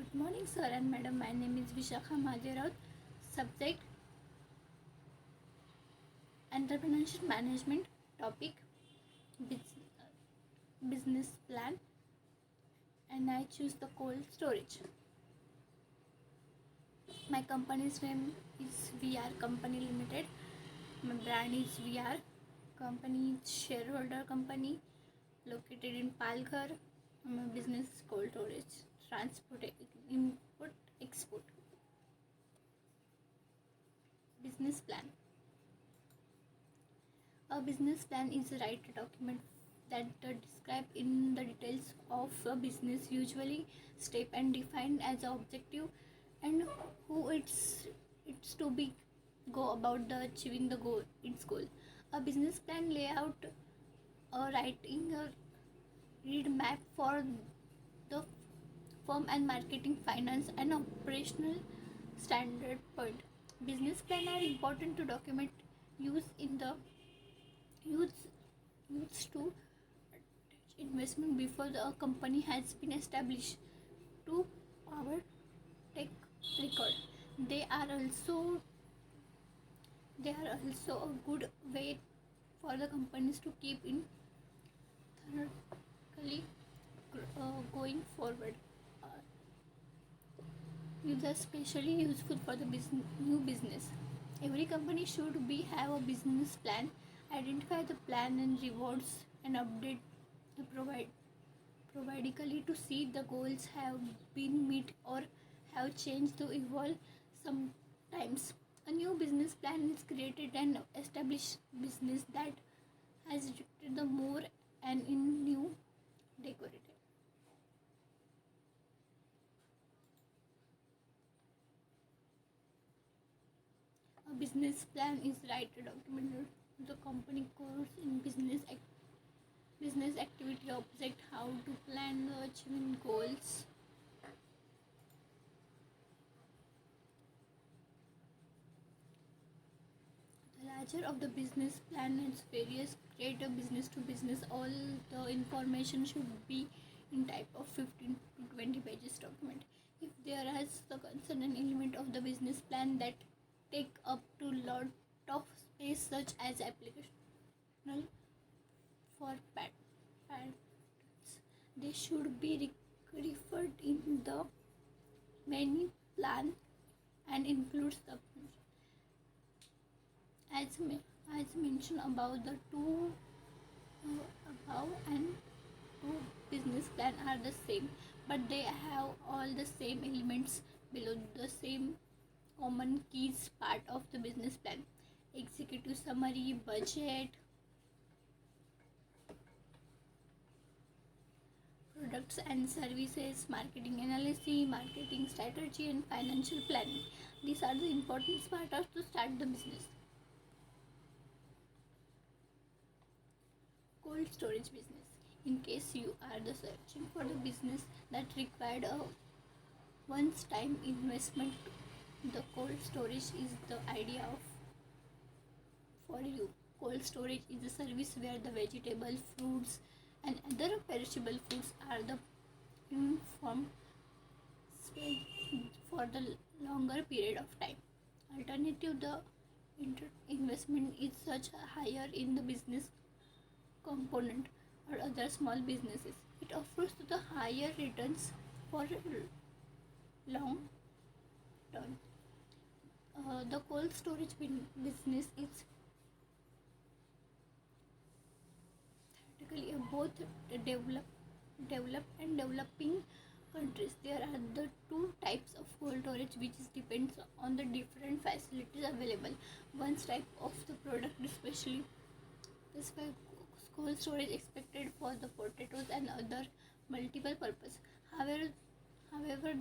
Good morning, sir and madam. My name is Vishakha Mahadevaraut. Subject Entrepreneurship Management. Topic Business Plan. And I choose the cold storage. My company's name is VR Company Limited. My brand is VR. Company is shareholder company located in Palghar. My business is cold storage, transport, import, export. Business plan. A business plan is a written document that describe in the details of a business, usually step and defined as an objective and who it's to be go about the achieving the goal its goal. A business plan layout a writing a read map for the firm and marketing, finance and operational standard point. Business plan are important to document use in the used to investment before the company has been established to our tech record. They are also a good way for the companies to keep in thoroughly going forward. These are especially useful for the new business. Every company should be have a business plan. Identify the plan and rewards and update provide periodically to see the goals have been met or have changed to evolve. Sometimes a new business plan is created and established business that has drifted the more and in new decorated. A business plan is right documented the company course in business activity object how to plan the achieving goals. The larger of the business plan is various create a business to business. All the information should be in type of 15 to 20 pages document. If there is the concern an element of the business plan that take up to lot of space such as application for patents, they should be referred in the many plan and includes the as mentioned above the two above and two business plan are the same but they have all the same elements below the same common keys part of the business plan: executive summary, budget, products and services, marketing analysis, marketing strategy and financial planning. These are the important parts to start the business. Cold storage business. In case you are the searching for the business that required a once time investment, the cold storage is the idea of for you. Cold storage is a service where the vegetable, fruits and other perishable foods are the informed for the longer period of time. Alternative, the investment is such higher in the business component or other small businesses. It offers the higher returns for long term. The cold storage business is theoretically both developed and developing countries. There are the two types of cold storage which is depends on the different facilities available. One type of the product especially this cold storage expected for the potatoes and other multiple purpose. However,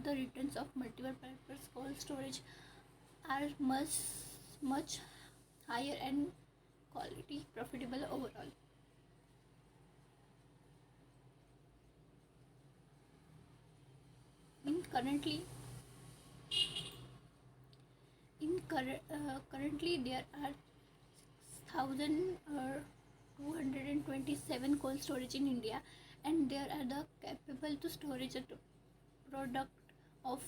the returns of multiple purpose cold storage are much higher and quality profitable overall. In currently currently there are 1,227 cold storage in India, and there are the capable to storage a product of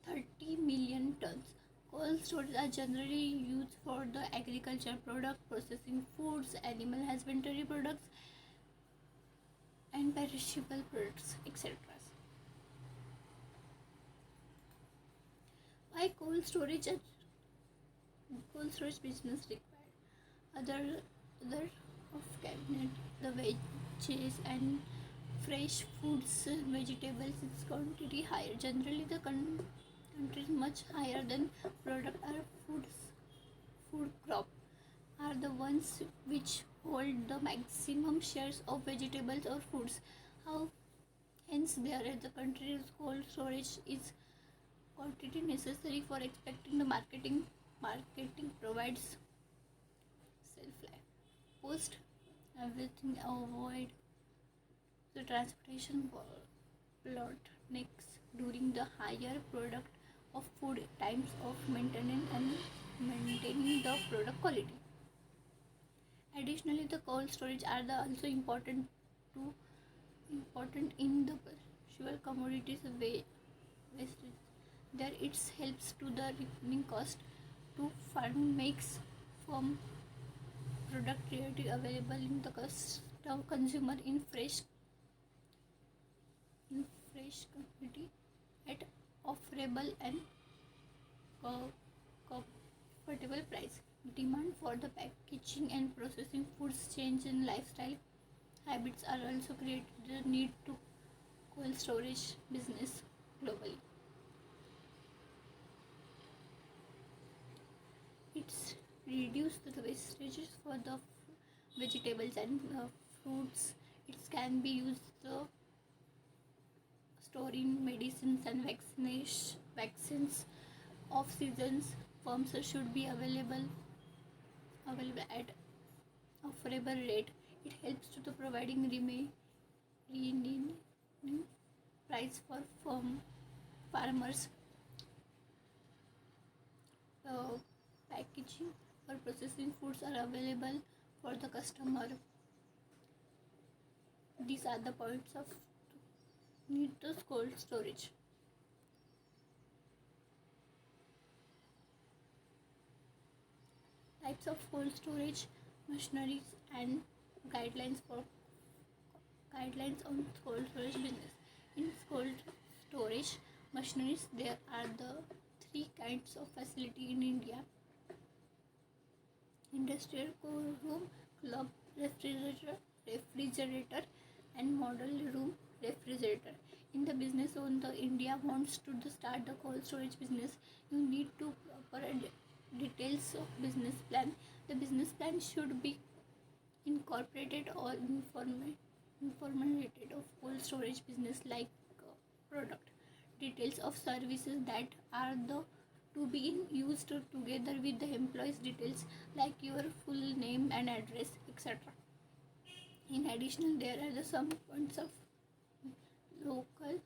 30 million tons. Cold storage are generally used for the agriculture product, processing foods, animal husbandry products, and perishable products, etc. Why cold storage business required? Other of cabinet, the veggies and fresh foods, vegetables its quantity higher. Generally, the country is much higher than product or food crop are the ones which hold the maximum shares of vegetables or foods. How hence there is the country's cold storage is quantity necessary for expecting the marketing provides shelf life. Post everything avoid the transportation bottlenecks during the higher product of food times of maintaining the product quality. Additionally, the cold storage are the also important in the perishable commodities wastage. There it helps to the remaining cost to farm makes from product readily available in the consumer in fresh quantity at affordable and comfortable price. Demand for the packaging and processing foods change in lifestyle habits are also created the need to cold storage business globally. It's reduced the wastages for the vegetables and fruits. It can be used storing medicines and vaccines of seasons. Firms should be available at affordable rate. It helps to the providing remaining price for farmers. Packaging or processing foods are available for the customer. These are the points of need the cold storage. Types of cold storage machineries and guidelines for guidelines on cold storage business. In cold storage machineries, there are the three kinds of facility in India: industrial cold room, club refrigerator, and model room refrigerator. In the business owner, India wants to start the cold storage business, you need to proper details of business plan. The business plan should be incorporated or informative of cold storage business like product details of services that are the to be used together with the employees details like your full name and address, etc. In addition, there are some points of local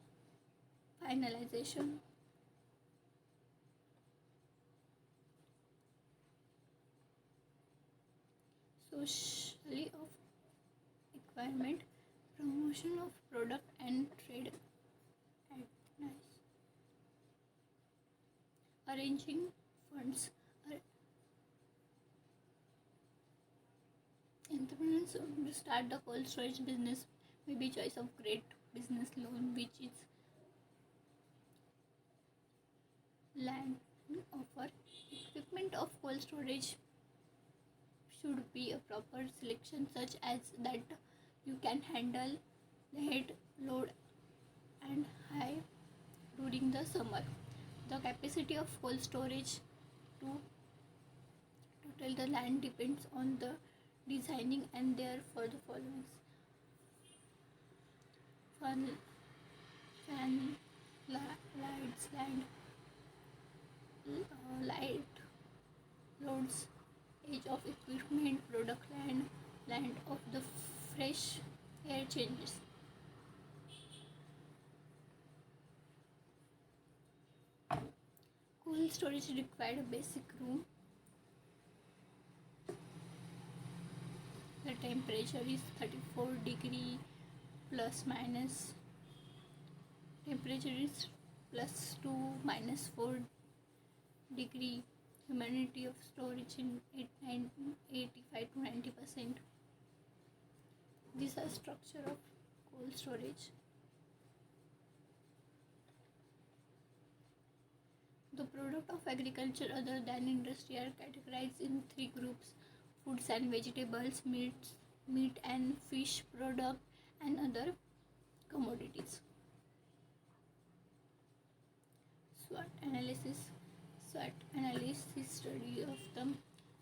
finalization. Socially of requirement, promotion of product and trade advice, arranging funds. Entrepreneurs to start the cold storage business may be choice of great business loan, which is land offer. Equipment of cold storage should be a proper selection such as that you can handle the head load and high during the summer. The capacity of cold storage to total the land depends on the designing and therefore the following: fun, fan, lights, light loads, age of equipment, product land of the fresh air changes. Cold storage required a basic room. The temperature is 34 degree plus minus. Temperature is plus 2 minus 4 degree humidity of storage in 85 to 90%. These are structure of cold storage. The product of agriculture other than industry are categorized in three groups: foods and vegetables, meat and fish product, and other commodities. SWOT analysis. SWOT analysis study of the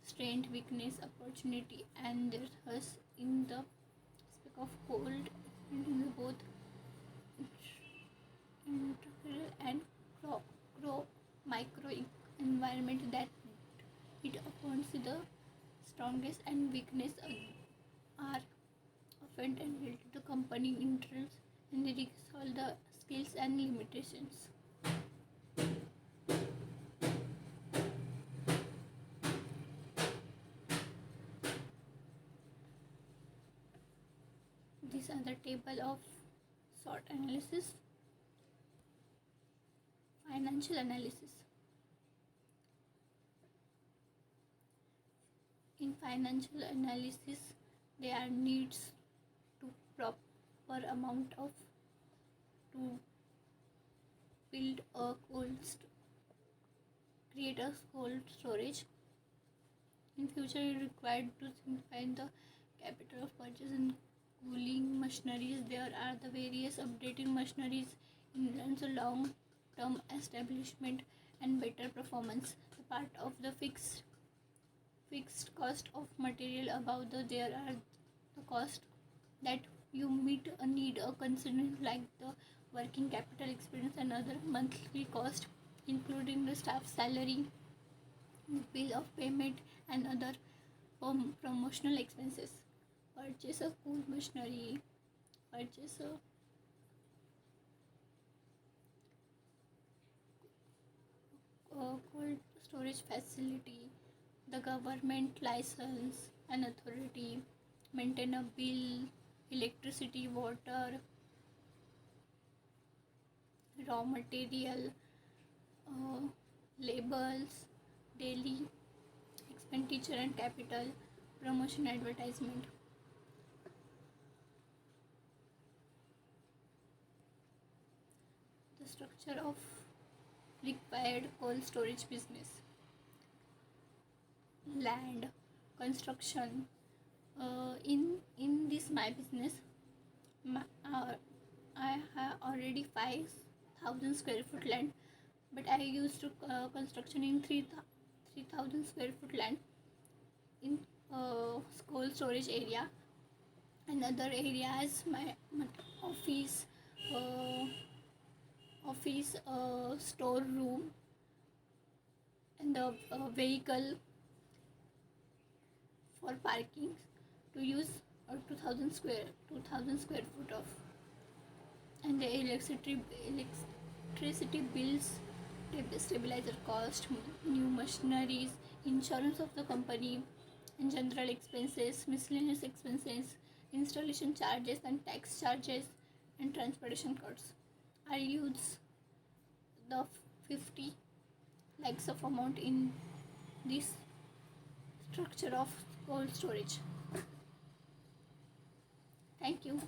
strength, weakness, opportunity, and their thus in the aspect of cold and in the both integral and micro environment that it accounts the strongest and weakness are often related to company interests and they resolve the skills and limitations. These are the table of SWOT analysis. Financial analysis. In financial analysis, there needs to proper amount of to build a create a cold storage. In future, it required to simplify the capital of purchase and cooling machineries. There are the various updating machineries in the long-term establishment and better performance. The part of the fixed cost of material above there are the cost that you meet a need a considerant like the working capital expense and other monthly cost including the staff salary, bill of payment, and other promotional expenses. Purchase a cool machinery, purchase a cold storage facility, the government license and authority, maintain a bill, electricity, water, raw material, uh, labels, daily expenditure and capital, promotion advertisement. The structure of required cold storage business: land, construction. In this my business, I have already 5,000 square foot land, but I used to construction in 3,000 square foot land in cold storage area. Another areas my office, uh, store room, and the vehicle for parking to use 2,000 square foot of, and the electricity bills, stabilizer cost, new machineries, insurance of the company, and general expenses, miscellaneous expenses, installation charges and tax charges, and transportation costs. I use the 50 lakhs of amount in this structure of cold storage. Thank you.